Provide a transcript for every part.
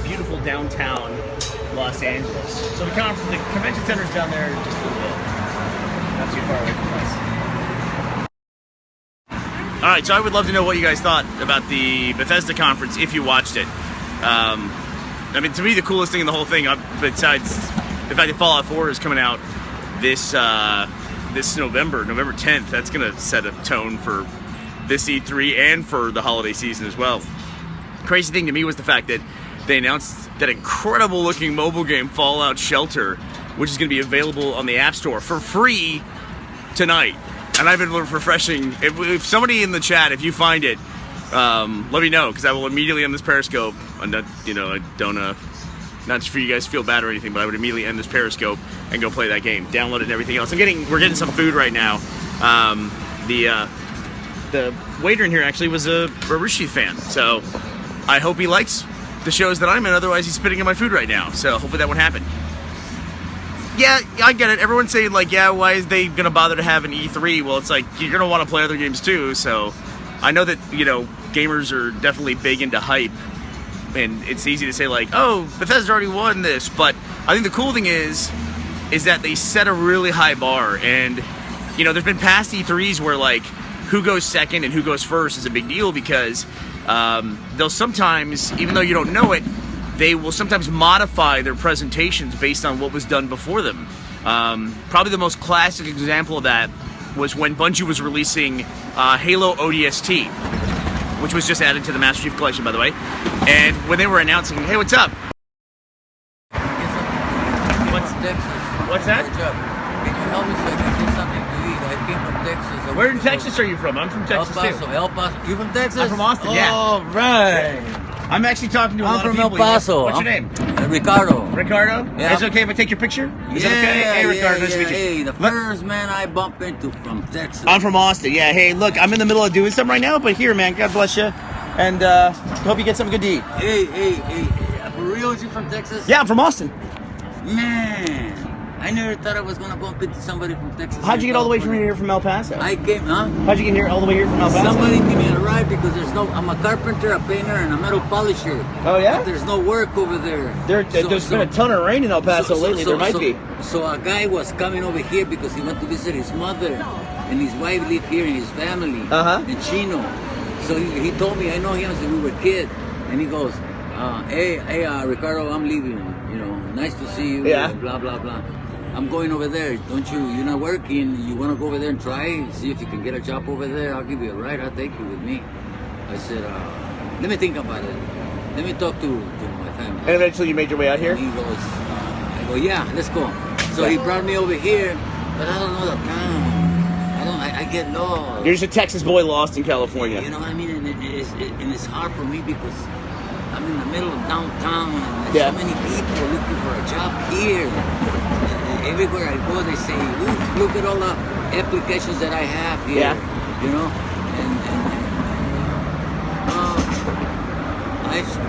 Beautiful downtown Los Angeles. So the convention center's down there just a little bit. Not too far away from us. Alright, so I would love to know what you guys thought about the Bethesda conference if you watched it. I mean, to me, the coolest thing in the whole thing, besides the fact that Fallout 4 is coming out this November 10th, that's going to set a tone for this E3 and for the holiday season as well. Crazy thing to me was the fact that they announced that incredible looking mobile game, Fallout Shelter, which is going to be available on the App Store for free tonight. And I've been refreshing. If somebody in the chat, if you find it, let me know, because I will immediately end this Periscope. I'm not, I don't, not for you guys to feel bad or anything, but I would immediately end this Periscope and go play that game, download it and everything else. We're getting some food right now. The waiter in here actually was a Rooster Teeth fan, so I hope he likes the shows that I'm in. Otherwise, he's spitting in my food right now. So hopefully that won't happen. Yeah, I get it. Everyone's saying, like, yeah, why is they going to bother to have an E3? Well, it's like, you're going to want to play other games too, so I know that, gamers are definitely big into hype, and it's easy to say, like, oh, Bethesda already won this, but I think the cool thing is that they set a really high bar, and, there's been past E3s where, like, who goes second and who goes first is a big deal, because they'll sometimes, even though you don't know it, they will sometimes modify their presentations based on what was done before them. Probably the most classic example of that was when Bungie was releasing Halo ODST, which was just added to the Master Chief Collection, by the way. And when they were announcing, hey, what's up? What's that? Can you help me so I can get something to eat? I came from Texas. Where in Texas are you from? I'm from Texas too. El Paso. You from Texas? I'm from Austin, yeah. All right. I'm actually talking to a lot of people. I'm from El Paso. What's your name? Ricardo. Ricardo? Yeah. Is it okay if I take your picture? Is it okay? Hey, Ricardo, nice to meet you. Hey, the first man I bump into from Texas. I'm from Austin, yeah. Hey, look, I'm in the middle of doing something right now, but here, man, God bless you. And hope you get something good to eat. Hey. For real, you from Texas? Yeah, I'm from Austin. Man. I never thought I was going to bump into somebody from Texas. How'd you get all the way from here from El Paso? I came, huh? How'd you get here all the way here from El Paso? Somebody gave me a ride because I'm a carpenter, a painter, and a metal polisher. Oh, yeah? But there's no work over there. There's been a ton of rain in El Paso lately. There might be. So a guy was coming over here because he went to visit his mother, and his wife lived here and his family in Chino. So he told me, I know him since we were kids, and he goes, hey, Ricardo, I'm leaving. Nice to see you. Yeah. Blah, blah, blah. I'm going over there. You're not working. You want to go over there and try? See if you can get a job over there. I'll give you a ride. I'll take you with me. I said, let me think about it. Let me talk to my family. And eventually you made your way out here? And he goes, I go, yeah, let's go. So he brought me over here, but I don't know the town. I get lost. You're just a Texas boy lost in California. You know what I mean? And it's hard for me because I'm in the middle of downtown and there's so many people looking for a job here. Everywhere I go, they say, look at all the applications that I have here. Yeah.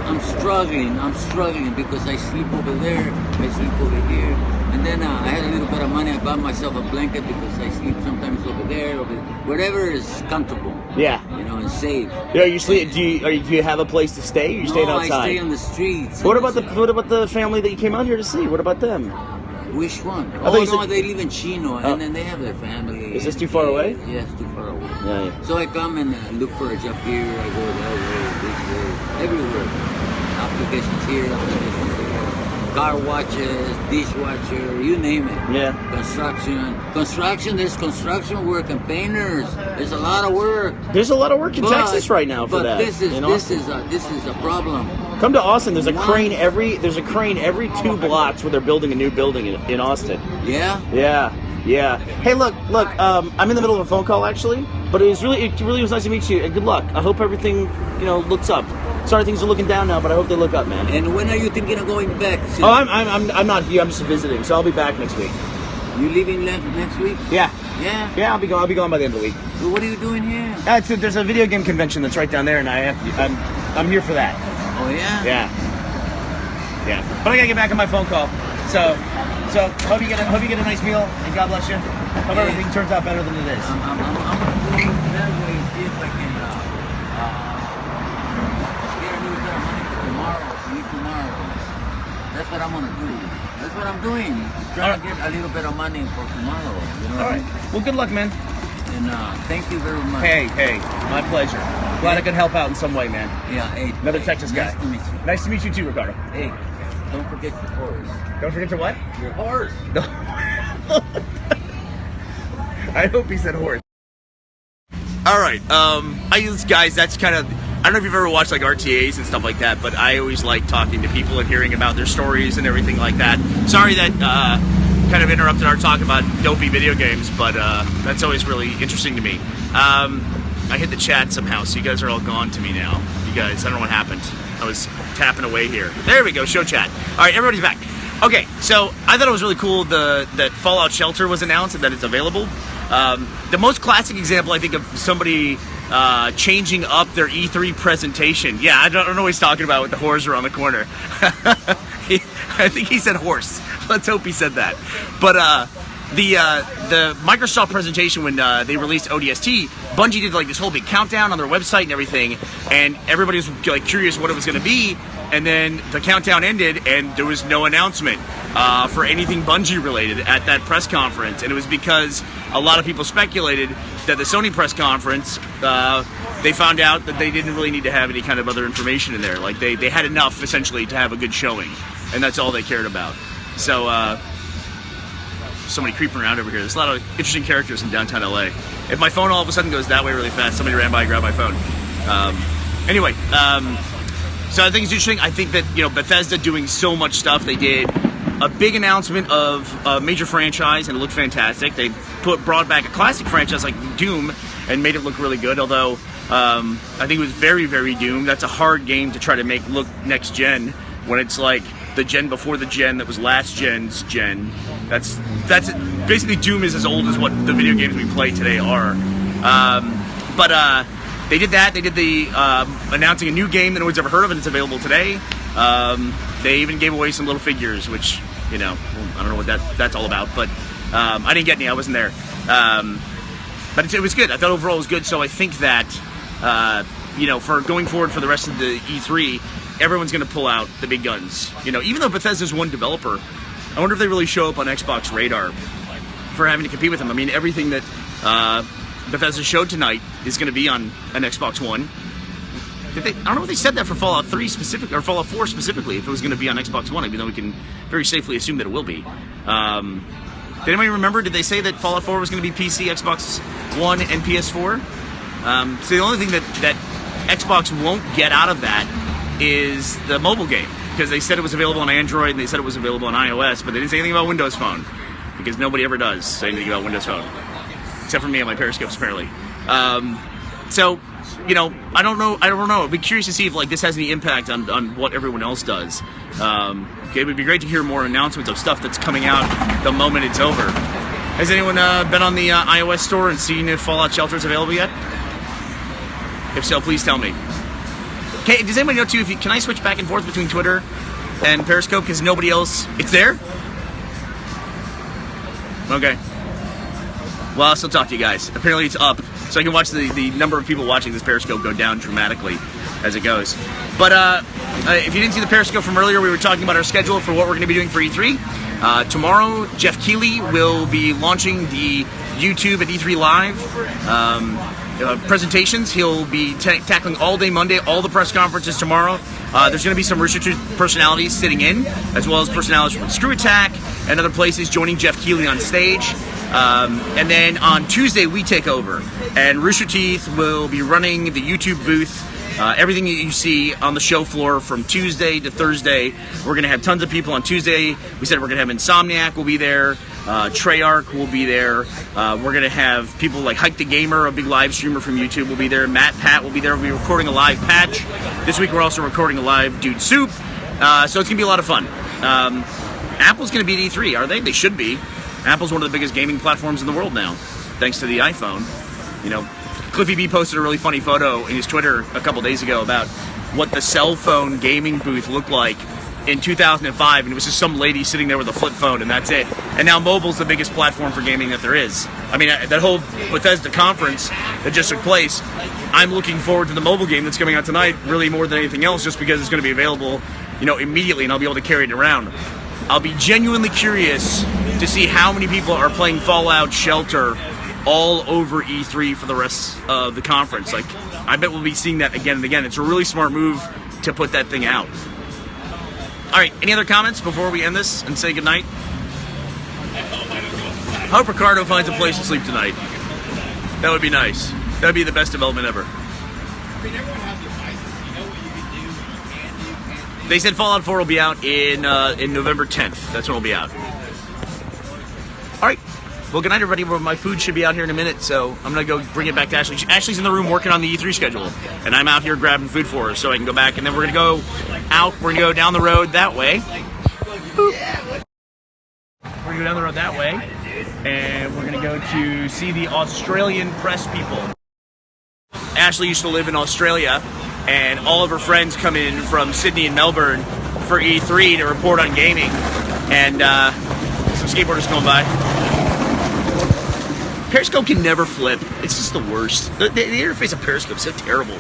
I'm struggling because I sleep over there, I sleep over here. And then I had a little bit of money, I bought myself a blanket because I sleep sometimes over there, wherever is comfortable. Yeah. And safe. Yeah, you sleep. Do you have a place to stay? Or you staying outside? I stay on the streets. What about the family that you came out here to see? What about them? Which one? They live in Chino, and then they have their family. Is this too far away? Yeah, it's too far away. Yeah. So I come and look for a job here, I go that way, this way, everywhere. Applications here, applications there. Car washes, dishwasher, you name it. Yeah. Construction, there's construction work and painters. There's a lot of work. There's a lot of work in Texas right now for that. But this is a problem. Come to Austin. There's a crane every 2 blocks where they're building a new building in Austin. Yeah. Yeah. Hey, look. I'm in the middle of a phone call actually, but it really was nice to meet you. And good luck. I hope everything looks up. Sorry, things are looking down now, but I hope they look up, man. And when are you thinking of going back? Oh, I'm not here. I'm just visiting, so I'll be back next week. You leaving next week? Yeah. Yeah. Yeah, I'll be gone by the end of the week. So what are you doing here? There's a video game convention that's right down there, and I'm here for that. Oh yeah. Yeah. But I gotta get back on my phone call. So So hope you get a nice meal, and God bless you. Hope everything turns out better than it is. I'm going that way and see if I can get a little bit of money for tomorrow. That's what I'm gonna do. That's what I'm doing. Trying to get a little bit of money for tomorrow. You know. All right. Well, good luck, man. And thank you very much. Hey, my pleasure. Glad I could help out in some way, man. Yeah. Hey. Another Texas guy. Nice to meet you. Nice to meet you too, Ricardo. Hey, don't forget your horse. Don't forget your what? Your horse. No. I hope he said horse. All right, guys, that's kind of, I don't know if you've ever watched like RTAs and stuff like that, but I always like talking to people and hearing about their stories and everything like that. Sorry that kind of interrupted our talk about dopey video games, but that's always really interesting to me. I hit the chat somehow, so you guys are all gone to me now. You guys, I don't know what happened. I was tapping away here. There we go, show chat. All right, everybody's back. Okay, so I thought it was really cool that Fallout Shelter was announced and that it's available. The most classic example, I think, of somebody changing up their E3 presentation. Yeah, I don't know what he's talking about with the horse around the corner. I think he said horse. Let's hope he said that. But the Microsoft presentation when they released ODST, Bungie did like this whole big countdown on their website and everything, and everybody was like curious what it was going to be. And then the countdown ended, and there was no announcement for anything Bungie related at that press conference. And it was because a lot of people speculated that the Sony press conference, they found out that they didn't really need to have any kind of other information in there. Like they had enough essentially to have a good showing, and that's all they cared about. So somebody creeping around over here. There's a lot of interesting characters in downtown LA. If my phone all of a sudden goes that way really fast, somebody ran by and grabbed my phone. Anyway. So I think it's interesting. I think that, Bethesda doing so much stuff. They did a big announcement of a major franchise, and it looked fantastic. They brought back a classic franchise like Doom and made it look really good, although I think it was very, very Doom. That's a hard game to try to make look next gen when it's like the gen before the gen that was last gen's gen. That's basically Doom is as old as what the video games we play today are. They did that. They did the announcing a new game that no one's ever heard of, and it's available today. They even gave away some little figures, which, I don't know what that's all about. But I didn't get any. I wasn't there. But it was good. I thought overall it was good. So I think that, for going forward for the rest of the E3, everyone's going to pull out the big guns. Even though Bethesda's one developer, I wonder if they really show up on Xbox radar for having to compete with them. I mean, everything that Bethesda showed tonight is going to be on an Xbox One. I don't know if they said that for Fallout 3 specifically, or Fallout 4 specifically, if it was going to be on Xbox One, even though we can very safely assume that it will be. Did anybody remember, did they say that Fallout 4 was going to be PC, Xbox One, and PS4? So the only thing that Xbox won't get out of that is the mobile game, because they said it was available on Android, and they said it was available on iOS, but they didn't say anything about Windows Phone, because nobody ever does say anything about Windows Phone. Except for me and my Periscopes, apparently. So, I don't know. I'd be curious to see if this has any impact on what everyone else does. It would be great to hear more announcements of stuff that's coming out the moment it's over. Has anyone been on the iOS store and seen if Fallout Shelter is available yet? If so, please tell me. Okay, does anybody know too? Can I switch back and forth between Twitter and Periscope because nobody else? It's there. Okay. Well, I'll still talk to you guys. Apparently it's up, so I can watch the number of people watching this Periscope go down dramatically as it goes. But if you didn't see the Periscope from earlier, we were talking about our schedule for what we're going to be doing for E3. Tomorrow, Jeff Keighley will be launching the YouTube at E3 Live presentations. He'll be tackling all day Monday, all the press conferences tomorrow. There's going to be some Rooster Teeth personalities sitting in, as well as personalities from Screw Attack and other places joining Jeff Keighley on stage. And then on Tuesday, we take over. And Rooster Teeth will be running the YouTube booth. Everything that you see on the show floor from Tuesday to Thursday. We're going to have tons of people on Tuesday. We said we're going to have Insomniac will be there. Treyarch will be there. We're going to have people like Hike the Gamer, a big live streamer from YouTube, will be there. Matt Pat will be there. We'll be recording a live patch. This week we're also recording a live Dude Soup. So it's going to be a lot of fun. Apple's going to be at E3, are they? They should be. Apple's one of the biggest gaming platforms in the world now, thanks to the iPhone. Cliffy B posted a really funny photo in his Twitter a couple days ago about what the cell phone gaming booth looked like in 2005, and it was just some lady sitting there with a flip phone, and that's it. And now mobile's the biggest platform for gaming that there is. I mean, that whole Bethesda conference that just took place, I'm looking forward to the mobile game that's coming out tonight, really more than anything else, just because it's going to be available, immediately, and I'll be able to carry it around. I'll be genuinely curious to see how many people are playing Fallout Shelter all over E3 for the rest of the conference. Like, I bet we'll be seeing that again and again. It's a really smart move to put that thing out. All right, any other comments before we end this and say goodnight? I hope Ricardo finds a place to sleep tonight. That would be nice. That would be the best development ever. They said Fallout 4 will be out in November 10th. That's when it'll be out. All right. Well, good night, everybody. My food should be out here in a minute, so I'm going to go bring it back to Ashley. Ashley's in the room working on the E3 schedule, and I'm out here grabbing food for her so I can go back, and then we're going to go out. We're going to go down the road that way. Boop. We're going to go down the road that way, and we're going to go to see the Australian press people. Ashley used to live in Australia, and all of her friends come in from Sydney and Melbourne for E3 to report on gaming, and some skateboarders going by. Periscope can never flip. It's just the worst. The interface of Periscope is so terrible.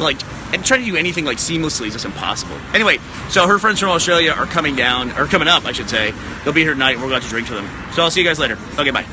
Like, and trying to do anything like seamlessly is just impossible. Anyway, so her friends from Australia are coming up, I should say. They'll be here tonight, and we're going to drink to them. So I'll see you guys later. Okay, bye.